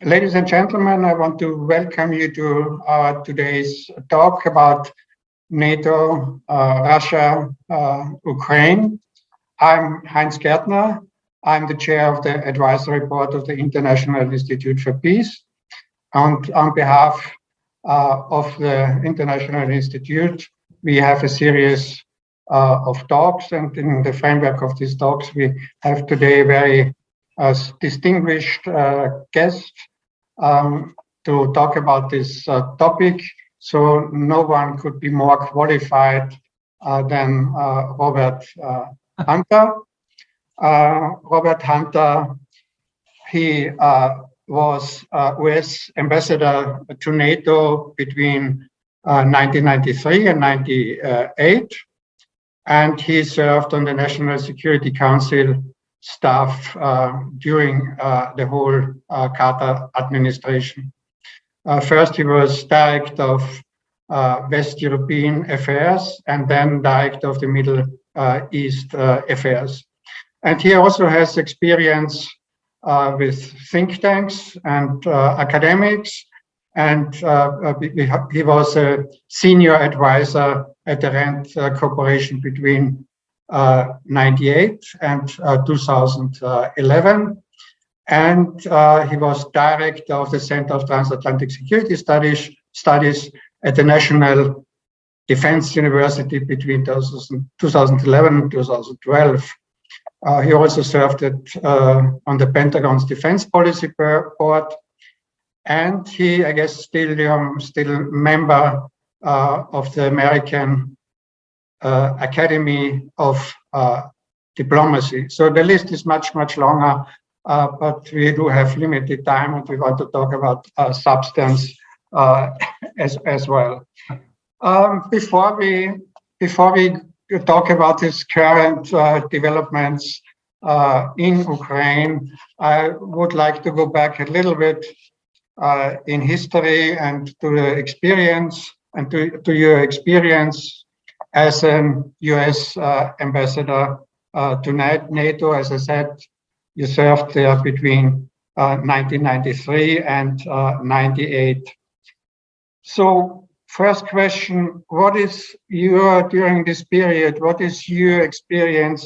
Ladies and gentlemen, I want to welcome you to today's talk about NATO, Russia, Ukraine. I'm Heinz Gärtner. I'm the chair of the advisory board of the International Institute for Peace. And on behalf of the International Institute, we have a series of talks. And in the framework of these talks, we have today a very distinguished guest to talk about this topic. So no one could be more qualified than Robert Hunter. Robert Hunter, he was US ambassador to NATO between 1993 and 98. And he served on the National Security Council staff during the whole Carter administration. First, he was director of West European Affairs and then director of the Middle East Affairs. And he also has experience with think tanks and academics. And he was a senior advisor at the RAND Corporation between 98 and 2011. And he was director of the Center of Transatlantic Security Studies at the National Defense University between 2011 and 2012. He also served on the Pentagon's Defense Policy Board. And he, I guess, still member of the American Academy of Diplomacy. So the list is much, much longer, but we do have limited time and we want to talk about substance as well. Before we talk about these current developments in Ukraine, I would like to go back a little bit in history and to the experience and to your experience as an US ambassador to NATO. As I said, you served there between 1993 and 98. So first question, during this period, what is your experience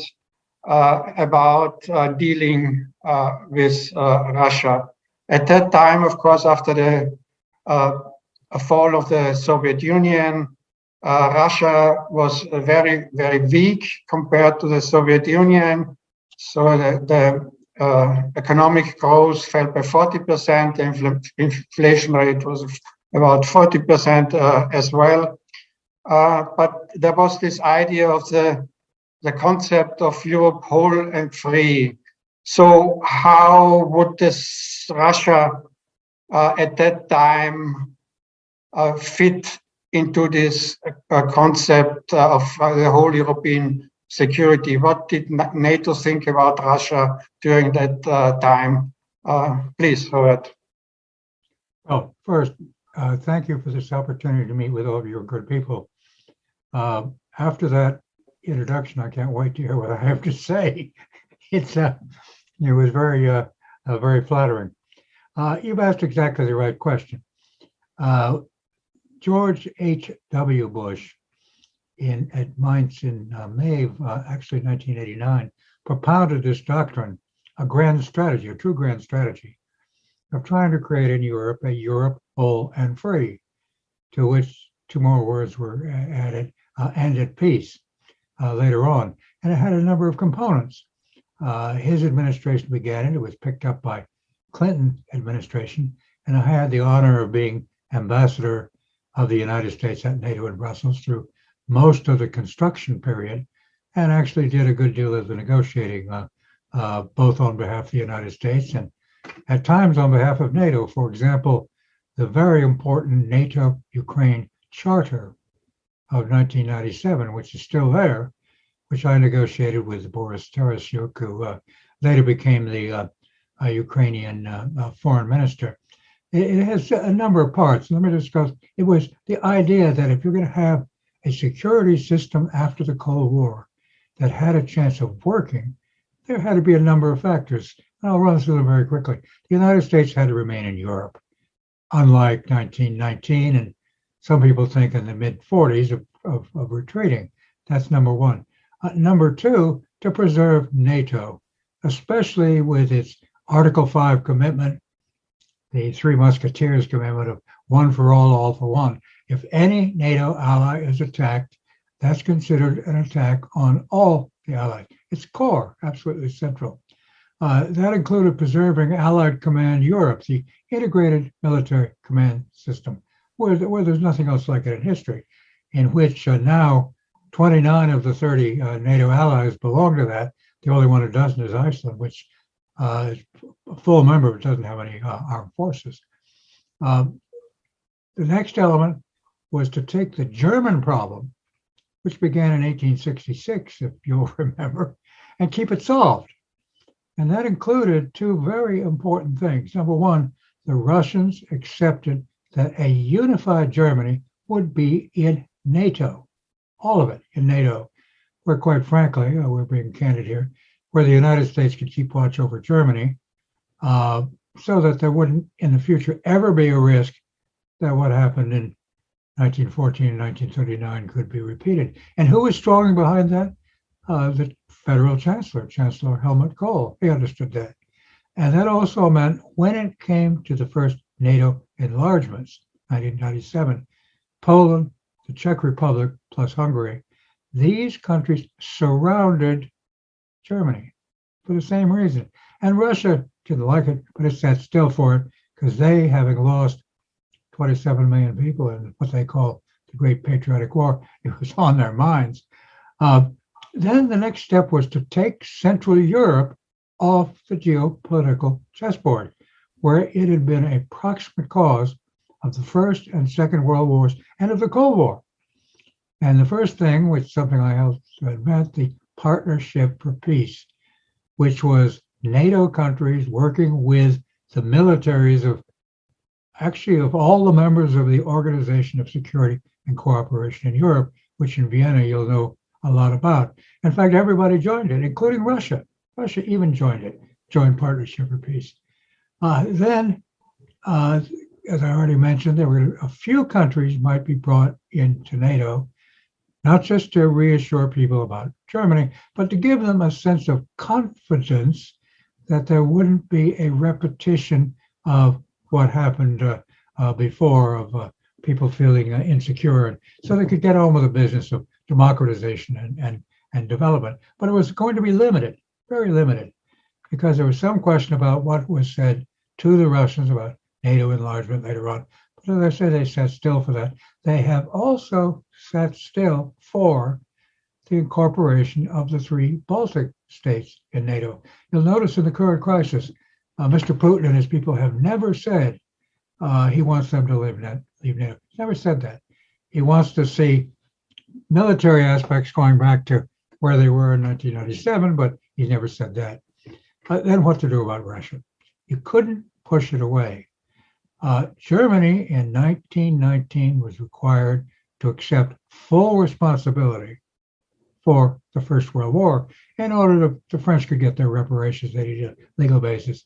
about dealing with Russia? At that time, of course, after the fall of the Soviet Union, Russia was very, very weak compared to the Soviet Union. So the economic growth fell by 40%. The inflation rate was about 40% as well. But there was this idea of the concept of Europe whole and free. So how would this Russia at that time fit into this concept of the whole European security? What did NATO think about Russia during that time? Please, Robert. Well, first, thank you for this opportunity to meet with all of your good people. After that introduction, I can't wait to hear what I have to say. It was very flattering. You've asked exactly the right question. George H.W. Bush at Mainz in May of actually 1989 propounded this doctrine, a true grand strategy of trying to create in Europe a Europe whole and free, to which two more words were added, and at peace later on. And it had a number of components. His administration began it. It was picked up by Clinton administration, and I had the honor of being ambassador of the United States at NATO in Brussels through most of the construction period, and actually did a good deal of the negotiating, both on behalf of the United States and at times on behalf of NATO. For example, the very important NATO-Ukraine Charter of 1997, which is still there, which I negotiated with Boris Tarasyuk, who later became the Ukrainian foreign minister. It has a number of parts. Let me discuss. It was the idea that if you're going to have a security system after the Cold War that had a chance of working, there had to be a number of factors. And I'll run through them very quickly. The United States had to remain in Europe, unlike 1919, and some people think in the mid-40s of retreating. That's number one. Number two, to preserve NATO, especially with its Article 5 commitment, the Three Musketeers commitment of one for all for one. If any NATO ally is attacked, that's considered an attack on all the allies. It's core, absolutely central. That included preserving Allied Command Europe, the integrated military command system, where there's nothing else like it in history, in which now 29 of the 30 NATO allies belong to that. The only one who doesn't is Iceland, which is a full member but doesn't have any armed forces. The next element was to take the German problem, which began in 1866, if you'll remember, and keep it solved. And that included two very important things. Number one, the Russians accepted that a unified Germany would be in NATO, all of it in NATO, where quite frankly, we're being candid here, where the United States could keep watch over Germany so that there wouldn't in the future ever be a risk that what happened in 1914 and 1939 could be repeated. And who was strong behind that? The Federal Chancellor, Chancellor Helmut Kohl. He understood that. And that also meant when it came to the first NATO enlargements, 1997, Poland, the Czech Republic, plus Hungary, these countries surrounded Germany for the same reason. And Russia didn't like it, but it sat still for it because they, having lost 27 million people in what they call the Great Patriotic War, it was on their minds. Then the next step was to take Central Europe off the geopolitical chessboard, where it had been a proximate cause of the First and Second World Wars and of the Cold War. And the first thing, which something I helped to invent, the Partnership for Peace, which was NATO countries working with the militaries of all the members of the Organization of Security and Cooperation in Europe, which in Vienna you'll know a lot about. In fact, everybody joined it, including Russia. Russia even joined Partnership for Peace. Then, as I already mentioned, there were a few countries might be brought into NATO, not just to reassure people about Germany, but to give them a sense of confidence that there wouldn't be a repetition of what happened before, of people feeling insecure, so they could get on with the business of democratization and development. But it was going to be limited, very limited, because there was some question about what was said to the Russians about NATO enlargement later on. But as I said, they sat still for that. They have also sat still for the incorporation of the three Baltic states in NATO. You'll notice in the current crisis, Mr. Putin and his people have never said he wants them to leave NATO. He's never said that. He wants to see military aspects going back to where they were in 1997, but he never said that. Then what to do about Russia? You couldn't push it away. Germany in 1919 was required to accept full responsibility for the First World War in order the French could get their reparations. They needed a legal basis.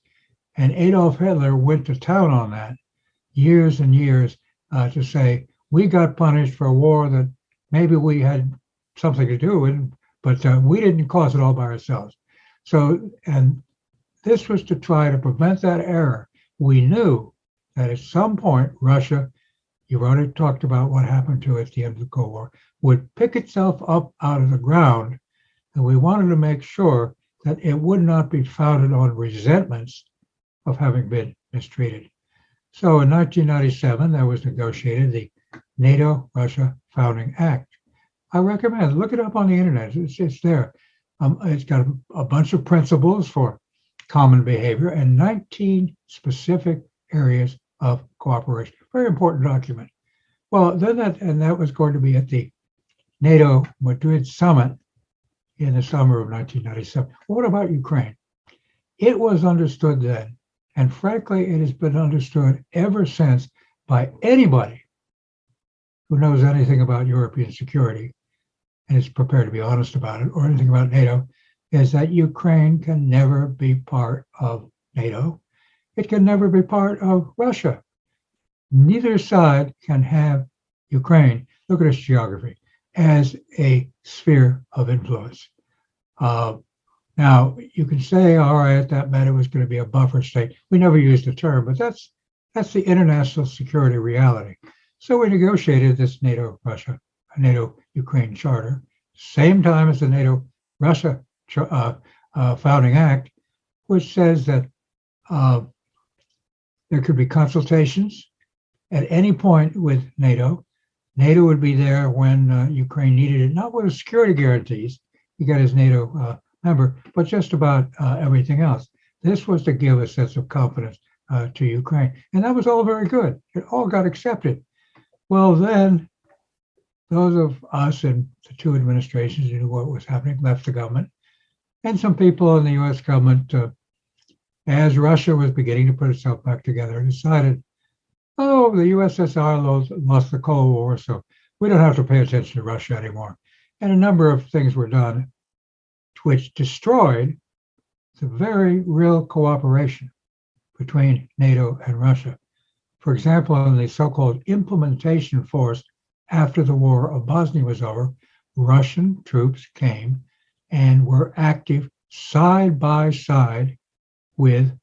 And Adolf Hitler went to town on that years and years to say, we got punished for a war that maybe we had something to do with, but we didn't cause it all by ourselves. So, and this was to try to prevent that error. We knew that at some point, Russia, you've already talked about what happened to it at the end of the Cold War, would pick itself up out of the ground. And we wanted to make sure that it would not be founded on resentments of having been mistreated. So in 1997, there was negotiated the NATO-Russia Founding Act. I recommend, look it up on the internet, it's there. It's got a bunch of principles for common behavior and 19 specific areas of cooperation. Very important document. Well, then that was going to be at the NATO Madrid summit in the summer of 1997. What about Ukraine? It was understood then, and frankly, it has been understood ever since by anybody who knows anything about European security and is prepared to be honest about it, or anything about NATO, is that Ukraine can never be part of NATO. It can never be part of Russia. Neither side can have Ukraine, look at its geography, as a sphere of influence. Now, you can say, all right, that meant it was going to be a buffer state. We never used the term, but that's the international security reality. So we negotiated this NATO-Ukraine charter, same time as the NATO-Russia founding act, which says that there could be consultations at any point with NATO. NATO would be there when Ukraine needed it, not with security guarantees, you got as NATO member, but just about everything else. This was to give a sense of confidence to Ukraine. And that was all very good. It all got accepted. Well, then those of us in the two administrations who knew what was happening left the government. And some people in the US government, as Russia was beginning to put itself back together, decided, oh, the USSR lost the Cold War, so we don't have to pay attention to Russia anymore. And a number of things were done which destroyed the very real cooperation between NATO and Russia. For example, in the so-called implementation force after the War of Bosnia was over, Russian troops came and were active side by side with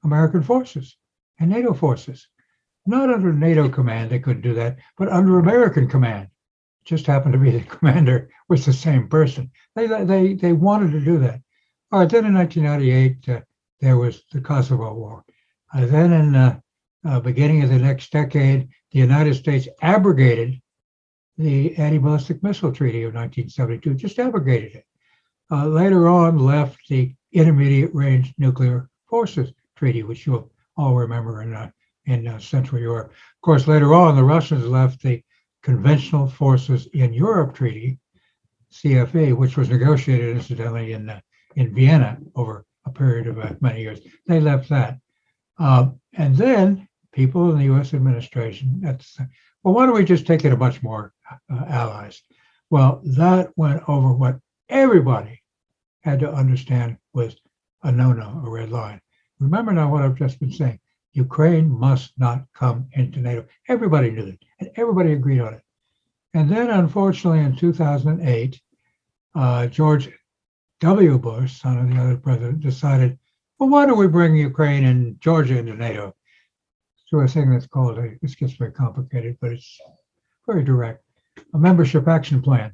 American forces and NATO forces. Not under NATO command, they couldn't do that, but under American command. It just happened to be the commander was the same person. They wanted to do that. All right, then in 1998, there was the Kosovo War. Then in the beginning of the next decade, the United States abrogated the Anti-Ballistic Missile Treaty of 1972, just abrogated it. Later on, left the Intermediate Range Nuclear Forces Treaty, which you'll all remember in Central Europe. Of course, later on, the Russians left the Conventional Forces in Europe Treaty, CFE, which was negotiated incidentally in Vienna over a period of many years. They left that. And then people in the US administration, well, why don't we just take in a bunch more allies? Well, that went over what everybody had to understand was a no-no, a red line. Remember now what I've just been saying. Ukraine must not come into NATO. Everybody knew that, and everybody agreed on it. And then, unfortunately, in 2008, George W. Bush, son of the other president, decided, well, why don't we bring Ukraine and Georgia into NATO? Through a thing that's called, this gets very complicated, but it's very direct, a membership action plan.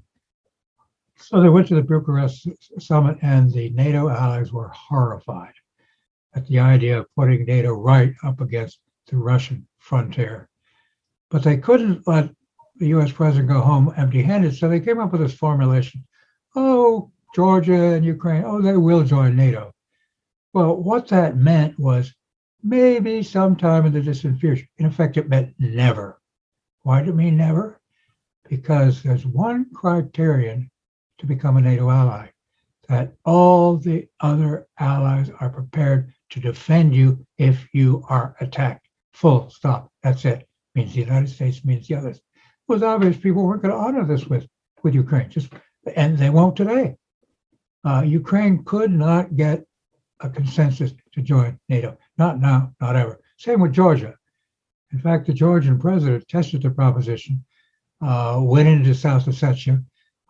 So they went to the Bucharest summit, and the NATO allies were horrified at the idea of putting NATO right up against the Russian frontier. But they couldn't let the US president go home empty-handed, so they came up with this formulation. Oh, Georgia and Ukraine, oh, they will join NATO. Well, what that meant was maybe sometime in the distant future. In effect, it meant never. Why did it mean never? Because there's one criterion to become a NATO ally, that all the other allies are prepared to defend you if you are attacked. Full stop. That's it. Means the United States, means the others. It was obvious people weren't going to honor this with Ukraine, and they won't today. Ukraine could not get a consensus to join NATO. Not now, not ever. Same with Georgia. In fact, the Georgian president tested the proposition, went into South Ossetia.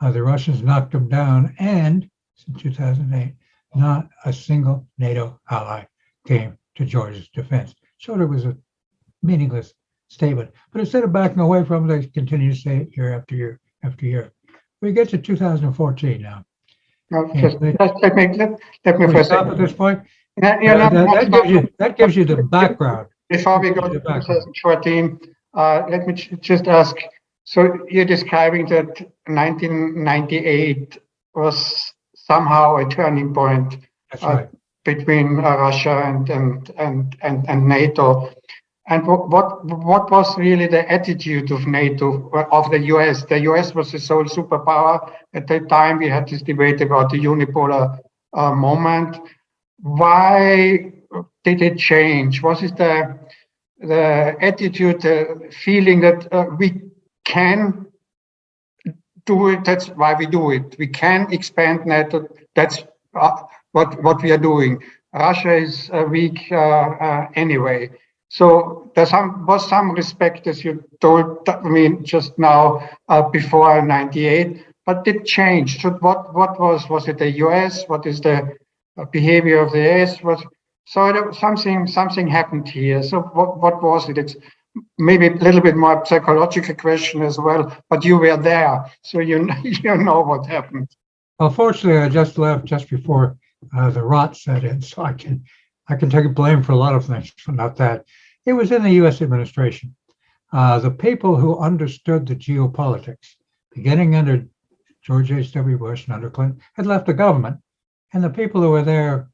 The Russians knocked them down, and in 2008, not a single NATO ally came to Georgia's defense. Showed it was a meaningless statement. But instead of backing away from it, they continue to say it year after year after year. We get to 2014 now. No, just let me first stop at this point. That gives you the background. Before we go to 2014, let me just ask. So you're describing that 1998 was somehow a turning point between Russia and NATO. And what was really the attitude of NATO, of the US? The US was the sole superpower at that time. We had this debate about the unipolar moment. Why did it change? Was it the attitude, the feeling that we can do it? That's why we do it. We can expand NATO. That's what we are doing. Russia is weak anyway. So there was some respect, as you told me just now, before '98, but it changed. So what was it the US? What is the behavior of the US? Something happened here. So what was it? It's maybe a little bit more psychological question as well, but you were there, so you know what happened. Well, fortunately, I just left just before the rot set in, so I can take blame for a lot of things, but not that. It was in the U.S. administration. The people who understood the geopolitics, beginning under George H.W. Bush and under Clinton, had left the government, and the people who were there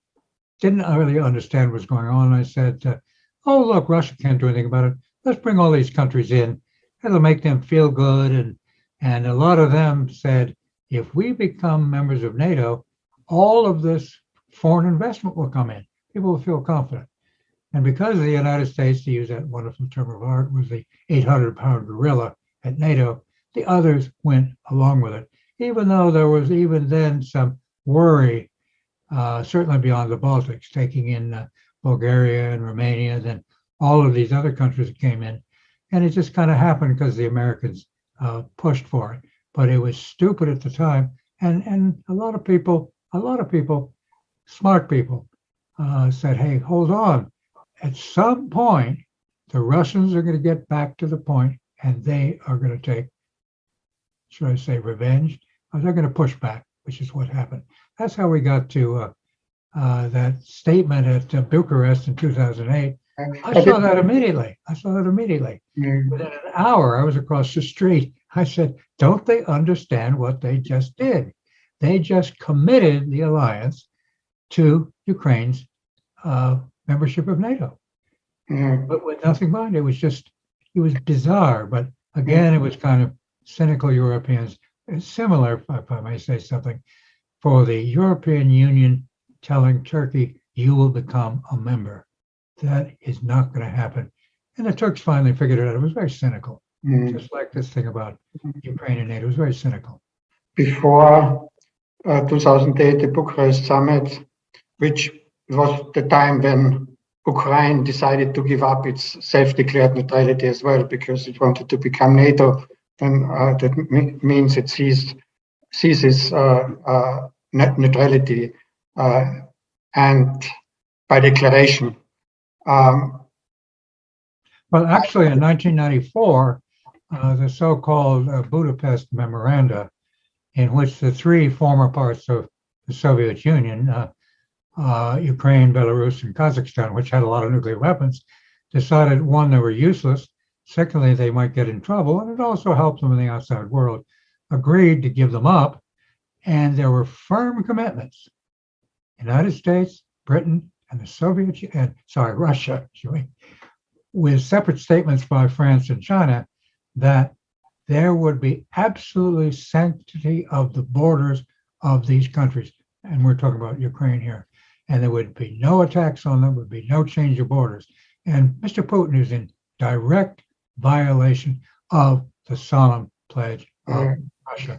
didn't really understand what was going on. I said, "Oh, look, Russia can't do anything about it. Let's bring all these countries in. It'll make them feel good." And a lot of them said, if we become members of NATO, all of this foreign investment will come in. People will feel confident. And because the United States, to use that wonderful term of art, was the 800-pound gorilla at NATO, the others went along with it, even though there was even then some worry, certainly beyond the Baltics, taking in Bulgaria and Romania, then all of these other countries that came in. And it just kind of happened because the Americans pushed for it. But it was stupid at the time. And a lot of people, smart people, said, hey, hold on. At some point, the Russians are going to get back to the point and they are going to take, should I say, revenge? Or they're going to push back, which is what happened. That's how we got to that statement at Bucharest in 2008. I saw that immediately. Within an hour, I was across the street. I said, don't they understand what they just did? They just committed the alliance to Ukraine's membership of NATO, but with nothing behind it. It was bizarre. But again, it was kind of cynical Europeans. It's similar, if I may say something, for the European Union telling Turkey, you will become a member. That is not going to happen. And the Turks finally figured it out. It was very cynical, just like this thing about Ukraine and NATO. It was very cynical. Before 2008, the Bucharest summit, which was the time when Ukraine decided to give up its self-declared neutrality as well, because it wanted to become NATO, then that means it ceases neutrality and by declaration. Well, actually, in 1994, the so-called Budapest Memoranda, in which the three former parts of the Soviet Union, Ukraine, Belarus, and Kazakhstan, which had a lot of nuclear weapons, decided, one, they were useless, secondly, they might get in trouble, and it also helped them in the outside world, agreed to give them up, and there were firm commitments. United States, Britain, and the Russia, with separate statements by France and China, that there would be absolutely sanctity of the borders of these countries. And we're talking about Ukraine here. And there would be no attacks on them, would be no change of borders. And Mr. Putin is in direct violation of the solemn pledge of Russia.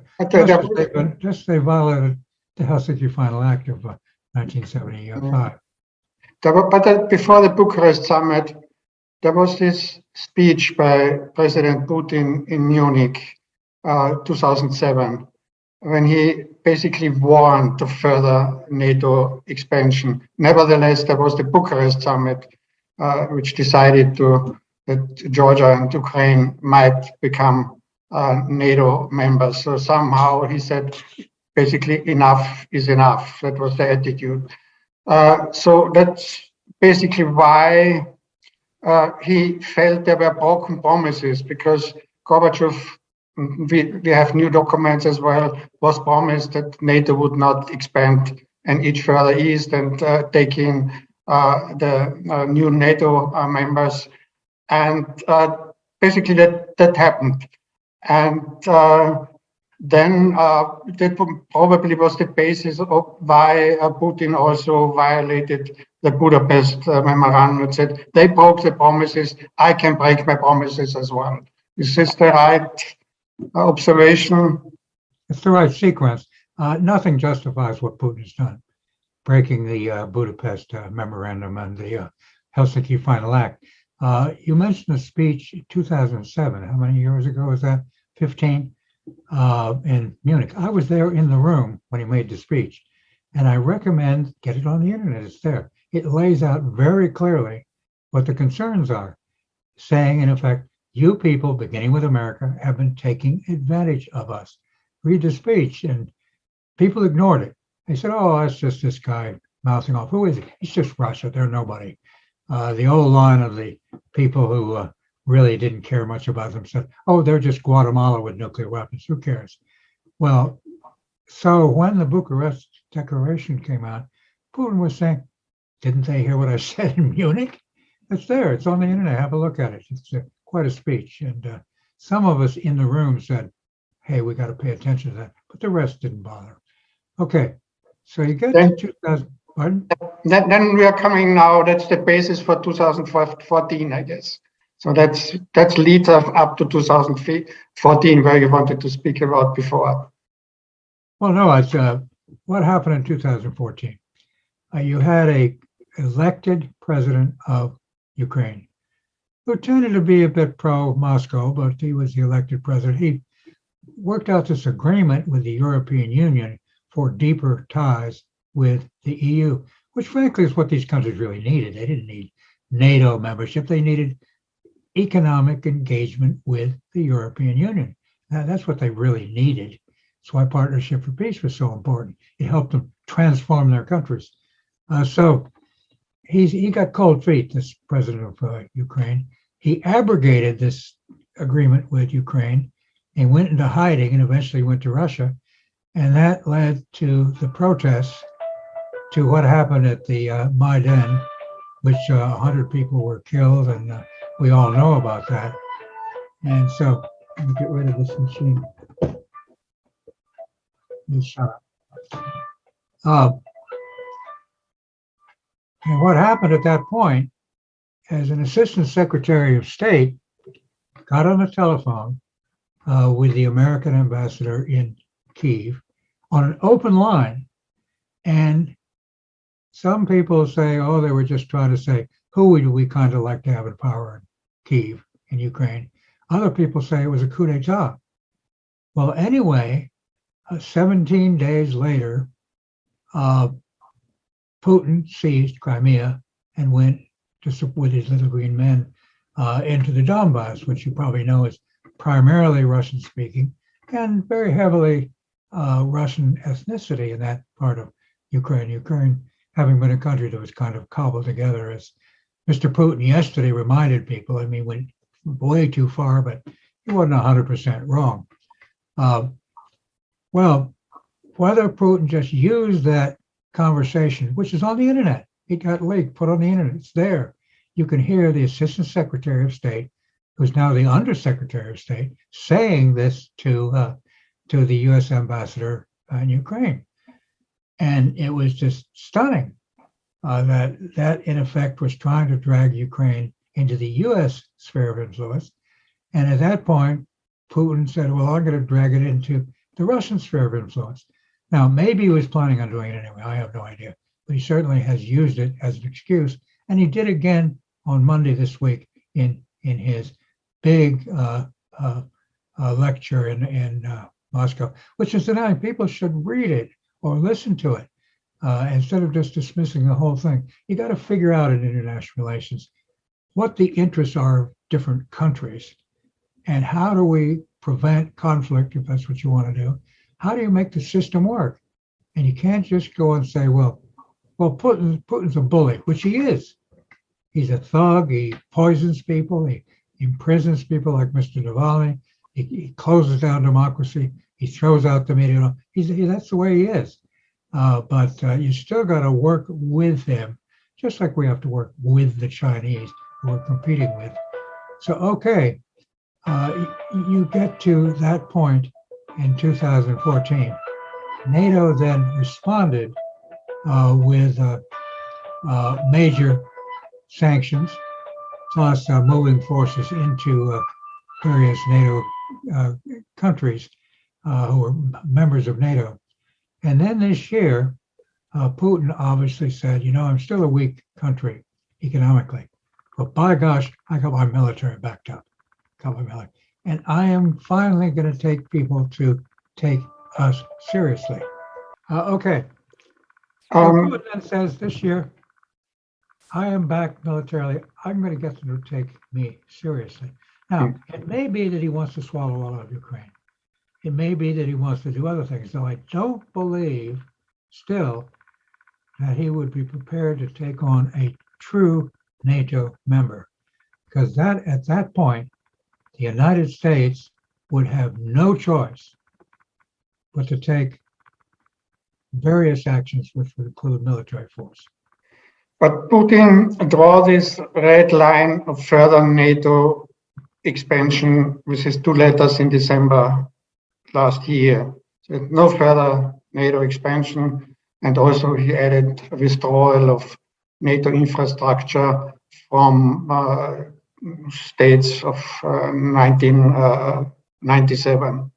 Just they violated the Helsinki Final Act of 1975. But before the Bucharest summit, there was this speech by President Putin in Munich, 2007, when he basically warned of further NATO expansion. Nevertheless, there was the Bucharest summit, which decided that Georgia and Ukraine might become NATO members. So somehow he said, basically, enough is enough. That was the attitude. So that's basically why he felt there were broken promises, because Gorbachev, we have new documents as well, was promised that NATO would not expand and inch further east and take in the new NATO members. And basically that happened. And then that probably was the basis of why Putin also violated the Budapest memorandum and said, they broke the promises, I can break my promises as well. Is this the right observation? It's the right sequence. Nothing justifies what Putin has done. breaking the Budapest Memorandum and the Helsinki Final Act. You mentioned a speech in 2007. How many years ago was that? 15 in Munich. I was there in the room when he made the speech, and I recommend get it on the internet. It's there. It lays out very clearly what the concerns are, saying, in effect, you people, beginning with America, have been taking advantage of us. Read the speech, and people ignored it. They said, oh, that's just this guy mouthing off. Who is he? It's just Russia. They're nobody. The old line of the people who really didn't care much about them said, oh, they're just Guatemala with nuclear weapons. Who cares? Well, so when the Bucharest Declaration came out, Putin was saying, didn't they hear what I said in Munich? It's there. It's on the internet. Have a look at it. It's quite a speech. And some of us in the room said, hey, we got to pay attention to that. But the rest didn't bother. Okay. So you get to 2000. Pardon? Then we are coming now. That's the basis for 2014, I guess. So that's leads up to 2014, where you wanted to speak about before. Well, no, it's what happened in 2014. You had a elected president of Ukraine who tended to be a bit pro-Moscow, but he was the elected president. He worked out this agreement with the European Union for deeper ties with the EU, which frankly is what these countries really needed. They didn't need NATO membership. They needed economic engagement with the European Union. Now, that's what they really needed. That's why Partnership for Peace was so important. It helped them transform their countries. So he got cold feet, this president of Ukraine. He abrogated this agreement with Ukraine and went into hiding and eventually went to Russia. And that led to the protests, to what happened at the Maidan, which 100 people were killed, and we all know about that. And so, let me get rid of this machine. Shut up. And what happened at that point, as an assistant secretary of state, got on the telephone with the American ambassador in Kyiv on an open line. And some people say, oh, they were just trying to say, who would we kind of like to have in power in Kyiv, in Ukraine? Other people say it was a coup d'etat. Well, anyway, 17 days later, Putin seized Crimea and went with his little green men into the Donbass, which you probably know is primarily Russian-speaking and very heavily Russian ethnicity in that part of Ukraine. Ukraine having been a country that was kind of cobbled together, as Mr. Putin yesterday reminded people. I mean, went way too far, but he wasn't 100% wrong. Well, whether Putin just used that conversation, which is on the internet, it got leaked, put on the internet, it's there. You can hear the Assistant Secretary of State, who's now the Undersecretary of State, saying this to the U.S. ambassador in Ukraine. And it was just stunning that in effect was trying to drag Ukraine into the U.S. sphere of influence. And at that point, Putin said, well, I'm going to drag it into the Russian sphere of influence. Now, maybe he was planning on doing it anyway. I have no idea. But he certainly has used it as an excuse. And he did again on Monday this week in his big lecture in Moscow, which is denying people should read it or listen to it instead of just dismissing the whole thing. You got to figure out in international relations what the interests are of different countries and how do we prevent conflict, if that's what you want to do. How do you make the system work? And you can't just go and say, well, Putin's a bully, which he is. He's a thug. He poisons people. He imprisons people like Mr. Navalny. He closes down democracy. He throws out the media. That's the way he is. But you still got to work with him, just like we have to work with the Chinese who we're competing with. So, okay, you get to that point in 2014. NATO then responded with major sanctions, plus moving forces into various NATO countries who were members of NATO. And then this year, Putin obviously said, I'm still a weak country economically, but by gosh, I got my military backed up. And I am finally going to take people to take us seriously. Okay. So Putin then says this year, I am back militarily. I'm going to get them to take me seriously. Now, it may be that he wants to swallow all of Ukraine. It may be that he wants to do other things, though I don't believe still that he would be prepared to take on a true NATO member. Because at that point, the United States would have no choice but to take various actions which would include military force. But Putin draws this red line of further NATO expansion with his 2 letters in December last year. So no further NATO expansion, and also he added a withdrawal of NATO infrastructure from states of 1997.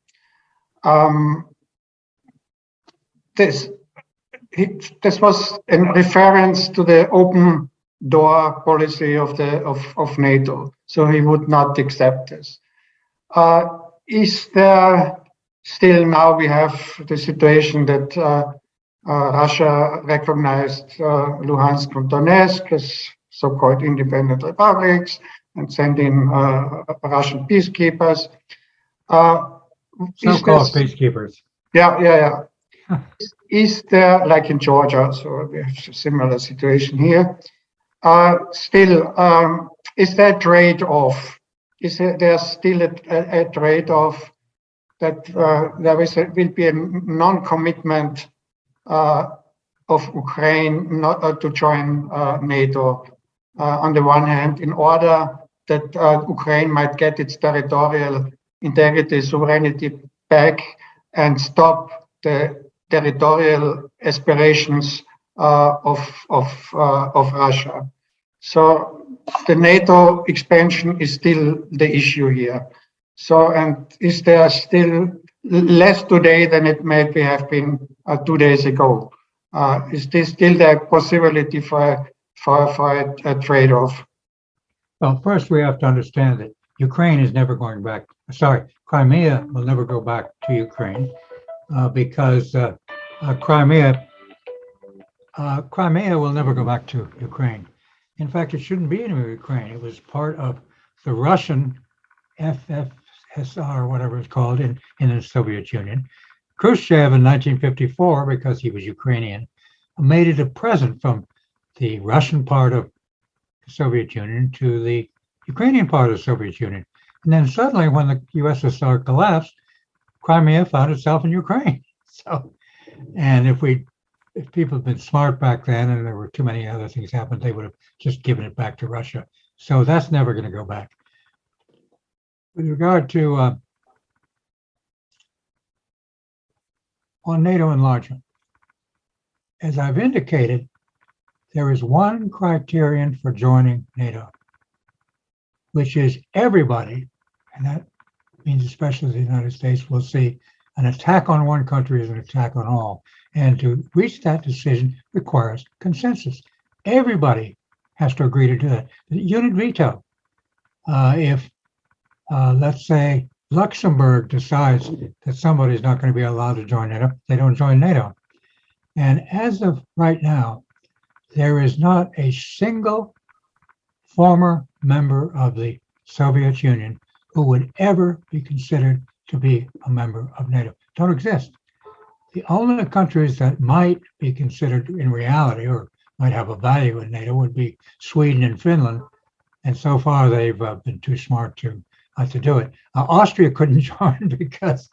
This was in reference to the open door policy of NATO. So he would not accept this. Is there still now we have the situation that Russia recognized Luhansk and Donetsk as so-called independent republics and sent in Russian peacekeepers. So-called peacekeepers. Yeah. Is there, like in Georgia, so we have a similar situation here, still, is there a trade-off? Is there still a trade-off that there will be a non-commitment of Ukraine not to join NATO on the one hand, in order that Ukraine might get its territorial integrity, sovereignty back, and stop the territorial aspirations of Russia. So the NATO expansion is still the issue here. So, and is there still less today than it maybe have been 2 days ago? Is there still the possibility for a trade-off? Well, first we have to understand that Ukraine is never going back. Sorry, Crimea will never go back to Ukraine because Crimea will never go back to Ukraine. In fact, it shouldn't be in Ukraine. It was part of the Russian FFSR, whatever it's called, in the Soviet Union. Khrushchev in 1954, because he was Ukrainian, made it a present from the Russian part of the Soviet Union to the Ukrainian part of the Soviet Union. And then suddenly, when the USSR collapsed, Crimea found itself in Ukraine. So, and if people had been smart back then and there were too many other things happened, they would have just given it back to Russia. So that's never going to go back. With regard to on NATO enlargement, as I've indicated, there is one criterion for joining NATO, which is everybody, and that means especially the United States, will see an attack on one country as an attack on all. And to reach that decision requires consensus. Everybody has to agree to do that. Unit veto. If, let's say, Luxembourg decides that somebody is not going to be allowed to join NATO, they don't join NATO. And as of right now, there is not a single former member of the Soviet Union who would ever be considered to be a member of NATO. Don't exist. The only countries that might be considered in reality or might have a value in NATO would be Sweden and Finland. And so far, they've been too smart to do it. Austria couldn't join because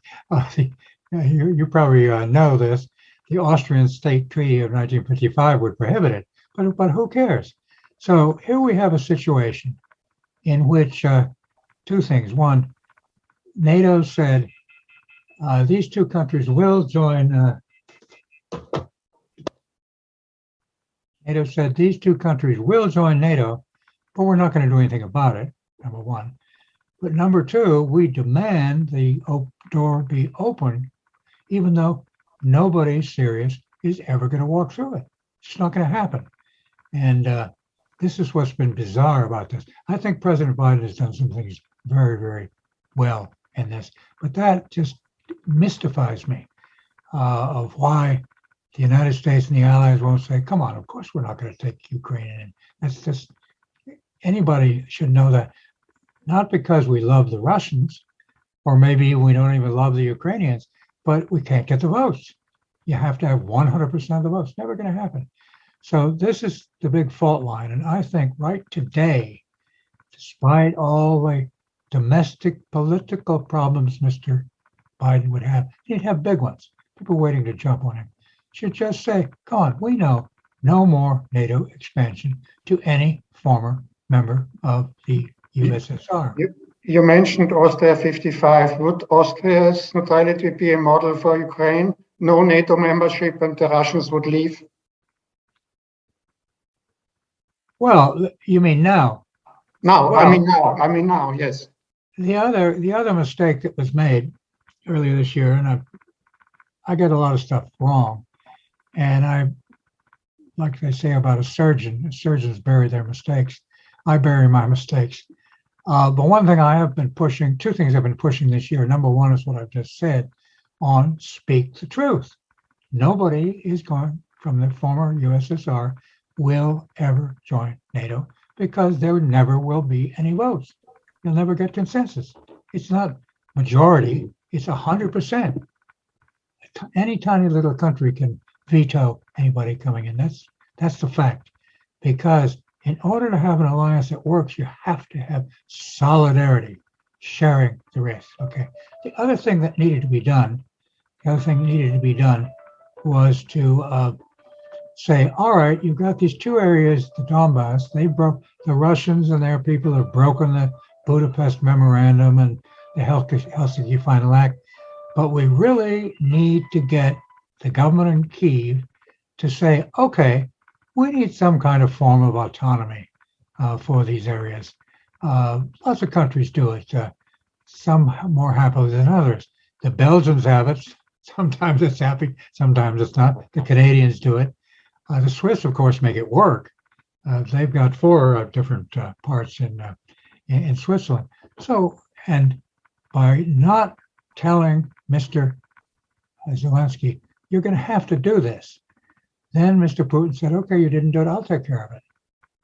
you probably know this. The Austrian State Treaty of 1955 would prohibit it, but who cares? So here we have a situation in which two things. One, NATO said these two countries will join. NATO said these two countries will join NATO, but we're not going to do anything about it. Number one. But number two, we demand the door be open, even though nobody's serious is ever going to walk through it. It's not going to happen. And this is what's been bizarre about this. I think President Biden has done some things very, very well in this, but that just mystifies me of why the United States and the allies won't say, come on, of course we're not going to take Ukraine in. That's just, anybody should know that. Not because we love the Russians, or maybe we don't even love the Ukrainians, but we can't get the votes. You have to have 100% of the votes. Never going to happen. So this is the big fault line. And I think right today, despite all the domestic political problems Mr. Biden would have, he'd have big ones. People waiting to jump on him. Should just say, come on, we know no more NATO expansion to any former member of the USSR. You mentioned Austria 55. Would Austria's neutrality be a model for Ukraine? No NATO membership and the Russians would leave? Well, you mean now? Now, Well, I mean now, yes. The other mistake that was made earlier this year, and I get a lot of stuff wrong, and I, like they say about a surgeons bury their mistakes. I bury my mistakes. But one thing I have been pushing, two things I've been pushing this year. Number one is what I've just said on speak the truth. Nobody is going from the former USSR will ever join NATO because there never will be any votes. You'll never get consensus. It's not majority, it's 100%. Any tiny little country can veto anybody coming in. That's the fact. Because in order to have an alliance that works, you have to have solidarity, sharing the risk. Okay. The other thing that needed to be done, was to say, all right, you've got these two areas, the Donbass, the Russians and their people have broken the Budapest Memorandum and the Helsinki Final Act, but we really need to get the government in Kyiv to say, okay, we need some kind of form of autonomy for these areas. Lots of countries do it, some more happily than others. The Belgians have it. Sometimes it's happy, sometimes it's not. The Canadians do it. The Swiss, of course, make it work. They've got 4 different parts in Switzerland. So, and by not telling Mr. Zelensky, you're going to have to do this, then Mr. Putin said, okay, you didn't do it, I'll take care of it.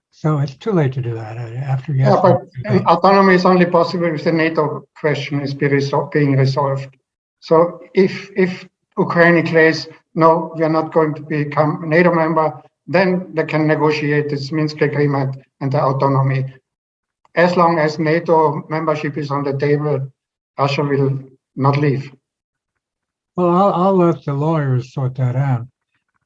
So it's too late to do that after yesterday. Yeah, but autonomy is only possible if the NATO question is being resolved. So if Ukraine declares, no, we are not going to become a NATO member, then they can negotiate this Minsk agreement and the autonomy. As long as NATO membership is on the table, Russia will not leave. Well, I'll let the lawyers sort that out.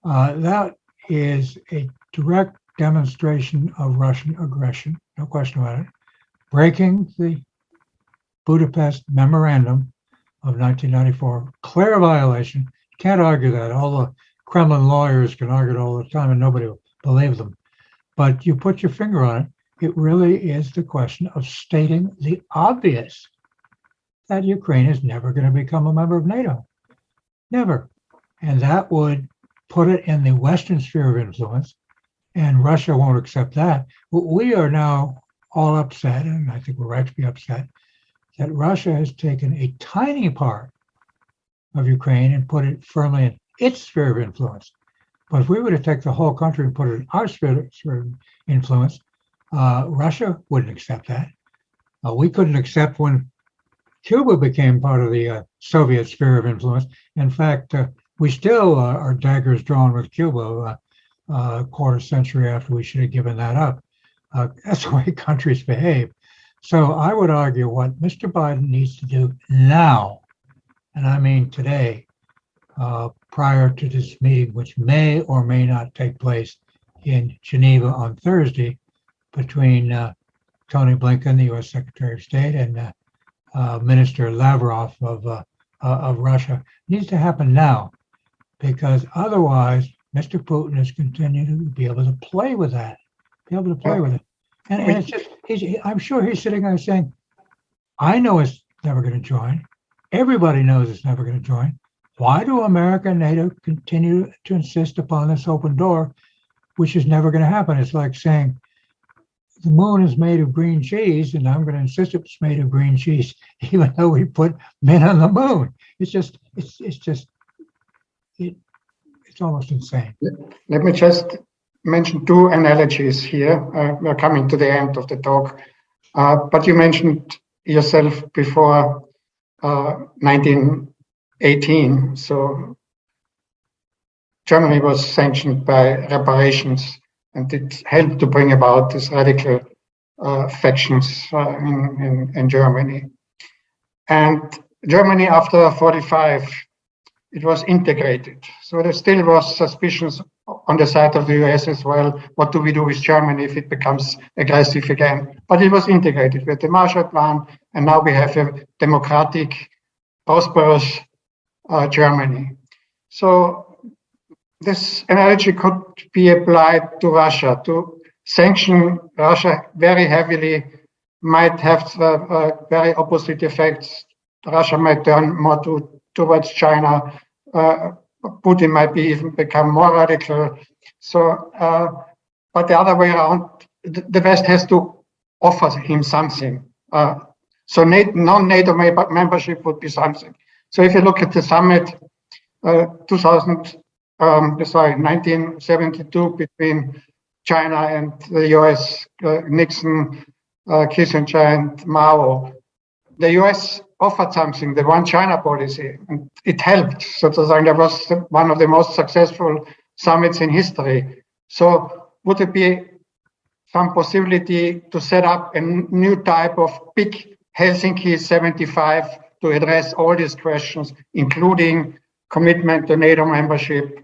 That is a direct demonstration of Russian aggression, no question about it. Breaking the Budapest Memorandum of 1994, clear violation. Can't argue that. All the Kremlin lawyers can argue it all the time and nobody will believe them. But you put your finger on it, it really is the question of stating the obvious, that Ukraine is never going to become a member of NATO. Never. And that would put it in the Western sphere of influence, and Russia won't accept that. We are now all upset, and I think we're right to be upset, that Russia has taken a tiny part of Ukraine and put it firmly in its sphere of influence. But if we were to take the whole country and put it in our sphere of influence, Russia wouldn't accept that. We couldn't accept when Cuba became part of the Soviet sphere of influence. In fact, we still are daggers drawn with Cuba a quarter century after we should have given that up. That's the way countries behave. So I would argue what Mr. Biden needs to do now, and I mean today, prior to this meeting, which may or may not take place in Geneva on Thursday between Tony Blinken, the U.S. Secretary of State, and Minister Lavrov of Russia, needs to happen now, because otherwise Mr. Putin is continuing to be able to play with that, with it. And it's just, I'm sure he's sitting there saying, I know it's never going to join. Everybody knows it's never going to join. Why do America and NATO continue to insist upon this open door, which is never going to happen? It's like saying the moon is made of green cheese, and I'm going to insist it's made of green cheese, even though we put men on the moon. It's almost insane. Let me just mention two analogies here. We're coming to the end of the talk, but you mentioned yourself before 1918. So Germany was sanctioned by reparations, and it helped to bring about these radical factions in Germany. And Germany, after 45, it was integrated. So there still was suspicions on the side of the US as well. What do we do with Germany if it becomes aggressive again? But it was integrated with the Marshall Plan, and now we have a democratic, prosperous Germany. So this analogy could be applied to Russia. To sanction Russia very heavily might have very opposite effects. Russia might turn more towards China. Putin might even become more radical. So, but the other way around, the West has to offer him something. So non-NATO membership would be something. So if you look at the summit, 1972 between China and the US, Nixon, Kissinger, and Mao, the US offered something, the one China policy, and it helped. So that was one of the most successful summits in history. So would it be some possibility to set up a new type of big Helsinki 75 to address all these questions, including commitment to NATO membership,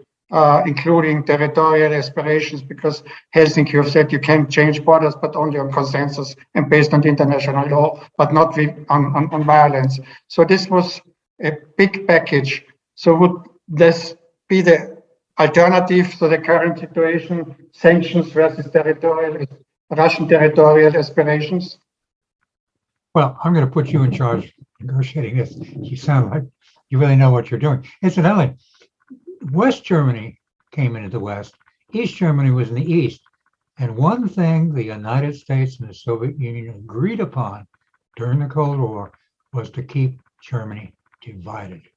including territorial aspirations, because Helsinki have said you can change borders, but only on consensus and based on the international law, but not on violence. So this was a big package. So would this be the alternative to the current situation, sanctions versus Russian territorial aspirations? Well, I'm going to put you in charge of negotiating this. You sound like you really know what you're doing. Incidentally, West Germany came into the West. East Germany was in the East. And one thing the United States and the Soviet Union agreed upon during the Cold War was to keep Germany divided.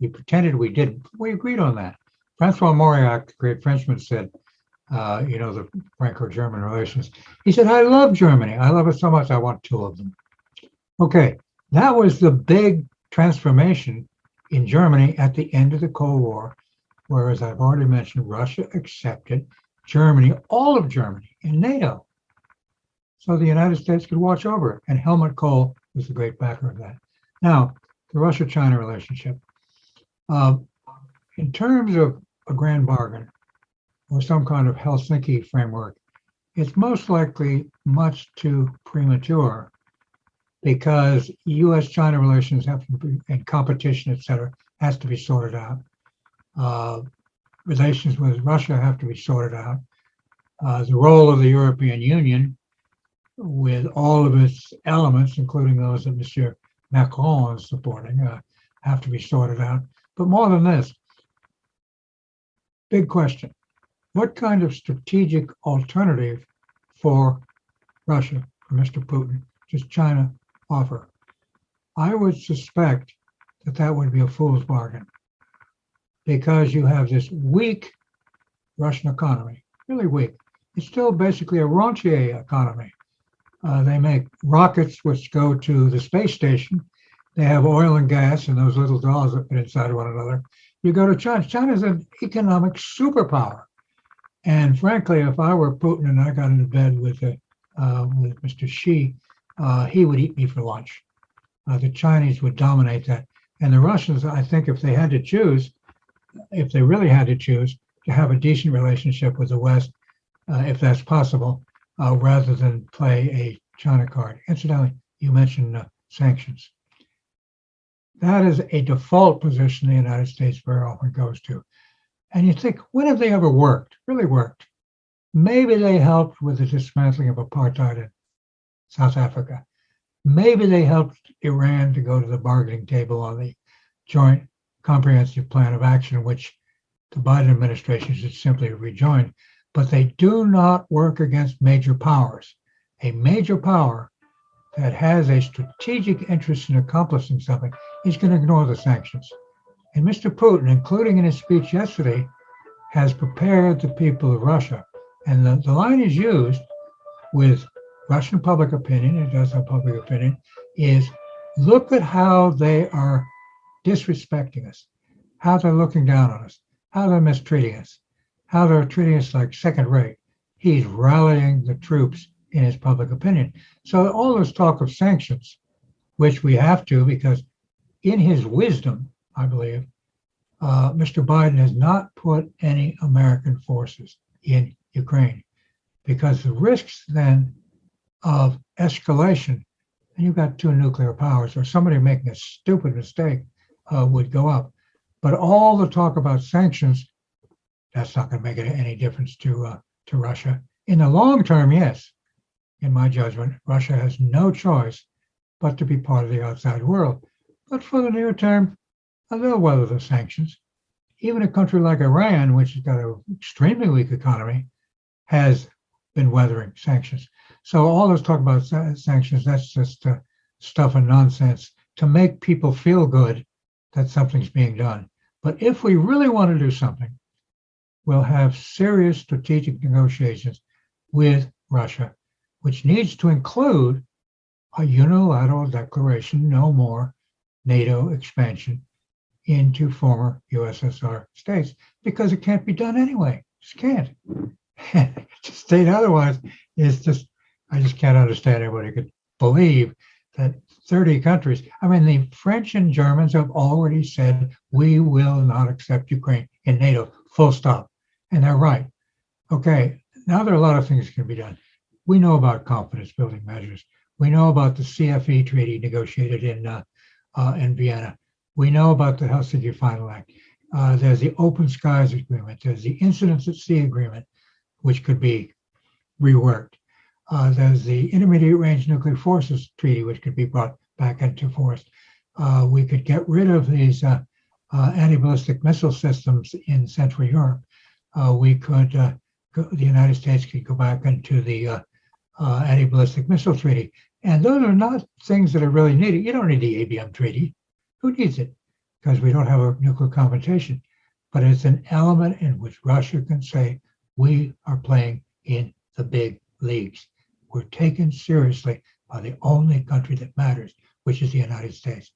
We pretended we didn't. We agreed on that. Francois Mauriac, the great Frenchman, said, the Franco-German relations. He said, I love Germany. I love it so much, I want two of them. Okay, that was the big transformation in Germany at the end of the Cold War, whereas I've already mentioned, Russia accepted Germany, all of Germany, in NATO. So the United States could watch over it. And Helmut Kohl was the great backer of that. Now, the Russia-China relationship. In terms of a grand bargain or some kind of Helsinki framework, it's most likely much too premature because U.S.-China relations have to be, and competition, et cetera, has to be sorted out. Relations with Russia have to be sorted out. The role of the European Union with all of its elements, including those that Mr. Macron is supporting, have to be sorted out. But more than this, big question, what kind of strategic alternative for Russia, for Mr. Putin, does China offer? I would suspect that that would be a fool's bargain because you have this weak Russian economy, really weak. It's still basically a rentier economy. They make rockets which go to the space station. They have oil and gas and those little dolls that fit inside one another. You go to China. China's an economic superpower. And frankly, if I were Putin and I got into bed with Mr. Xi, he would eat me for lunch. The Chinese would dominate that. And the Russians, I think if they had to choose, if they really had to choose, to have a decent relationship with the West, if that's possible, rather than play a China card. Incidentally, you mentioned sanctions. That is a default position the United States very often goes to. And you think, when have they ever worked, really worked? Maybe they helped with the dismantling of apartheid in South Africa. Maybe they helped Iran to go to the bargaining table on the joint comprehensive plan of action, which the Biden administration should simply rejoin. But they do not work against major powers. A major power that has a strategic interest in accomplishing something is going to ignore the sanctions. And Mr. Putin, including in his speech yesterday, has prepared the people of Russia. And the line is used with Russian public opinion, it does have public opinion, is look at how they are disrespecting us, how they're looking down on us, how they're mistreating us, how they're treating us like second rate. He's rallying the troops in his public opinion. So all this talk of sanctions, which we have to, because in his wisdom, I believe, Mr. Biden has not put any American forces in Ukraine, because the risks then of escalation, and you've got two nuclear powers, or somebody making a stupid mistake would go up. But all the talk about sanctions, that's not going to make any difference to Russia. In the long term, yes, in my judgment, Russia has no choice but to be part of the outside world. But for the near term, they'll weather the sanctions. Even a country like Iran, which has got an extremely weak economy, has been weathering sanctions. So all this talk about sanctions, that's just stuff and nonsense to make people feel good that something's being done. But if we really want to do something, we'll have serious strategic negotiations with Russia, which needs to include a unilateral declaration, no more NATO expansion into former USSR states, because it can't be done anyway. Just can't. To state otherwise is just, I just can't understand anybody could believe that 30 countries, I mean, the French and Germans have already said, we will not accept Ukraine in NATO, full stop. And they're right. Okay, now there are a lot of things that can be done. We know about confidence building measures. We know about the CFE treaty negotiated in Vienna. We know about the Helsinki Final Act. There's the Open Skies Agreement. There's the Incidents at Sea Agreement, which could be reworked. There's the Intermediate Range Nuclear Forces Treaty, which could be brought back into force. We could get rid of these anti-ballistic missile systems in Central Europe. The United States could go back into the anti-ballistic missile treaty. And those are not things that are really needed. You don't need the ABM treaty. Who needs it? Because we don't have a nuclear competition. But it's an element in which Russia can say, we are playing in the big leagues. We're taken seriously by the only country that matters, which is the United States.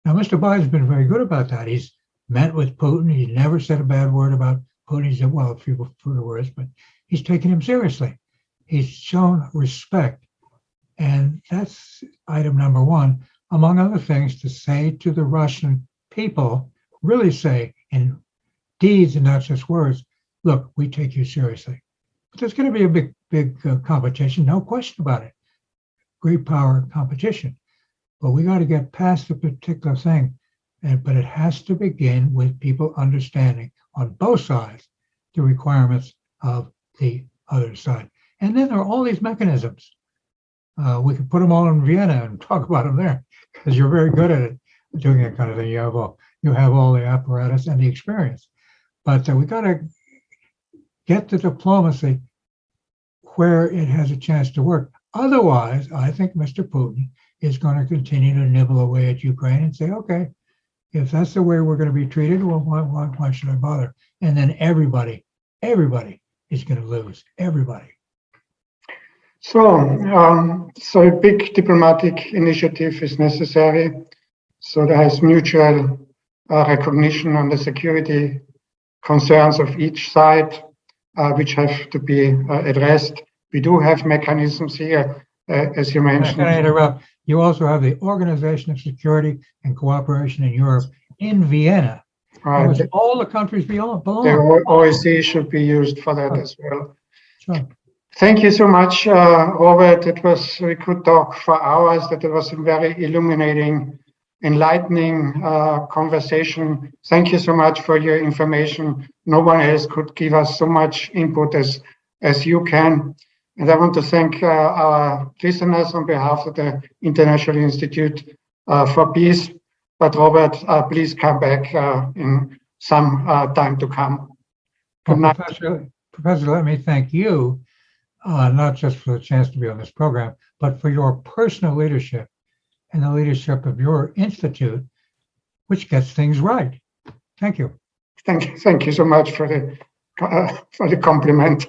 Now, Mr. Biden's been very good about that. He's met with Putin. He never said a bad word about Putin. He said, well, a few words, but he's taken him seriously. He's shown respect. And that's item number one, among other things, to say to the Russian people, really say in deeds and not just words, look, we take you seriously. But there's going to be a big competition, no question about it. Great power competition. But we got to get past the particular thing. But it has to begin with people understanding on both sides the requirements of the other side. And then there are all these mechanisms. We could put them all in Vienna and talk about them there, because you're very good at it, doing that kind of thing. You have all the apparatus and the experience. But we got to get the diplomacy where it has a chance to work. Otherwise, I think Mr. Putin is going to continue to nibble away at Ukraine and say, okay, if that's the way we're going to be treated, well, why should I bother? And then everybody is going to lose. Everybody. So a big diplomatic initiative is necessary. So there is mutual recognition on the security concerns of each side, which have to be addressed. We do have mechanisms here, as you mentioned. Can I interrupt? You also have the Organization of Security and Cooperation in Europe in Vienna, which all the countries belong. The OSCE should be used for that as well. Sure. Thank you so much, Robert. We could talk for hours. That it was a very illuminating, enlightening conversation. Thank you so much for your information. No one else could give us so much input as you can. And I want to thank our listeners on behalf of the International Institute for Peace. But Robert, please come back in some time to come. Good Well, night. Professor, let me thank you, not just for the chance to be on this program, but for your personal leadership and the leadership of your institute, which gets things right. Thank you. Thank you so much for the compliment.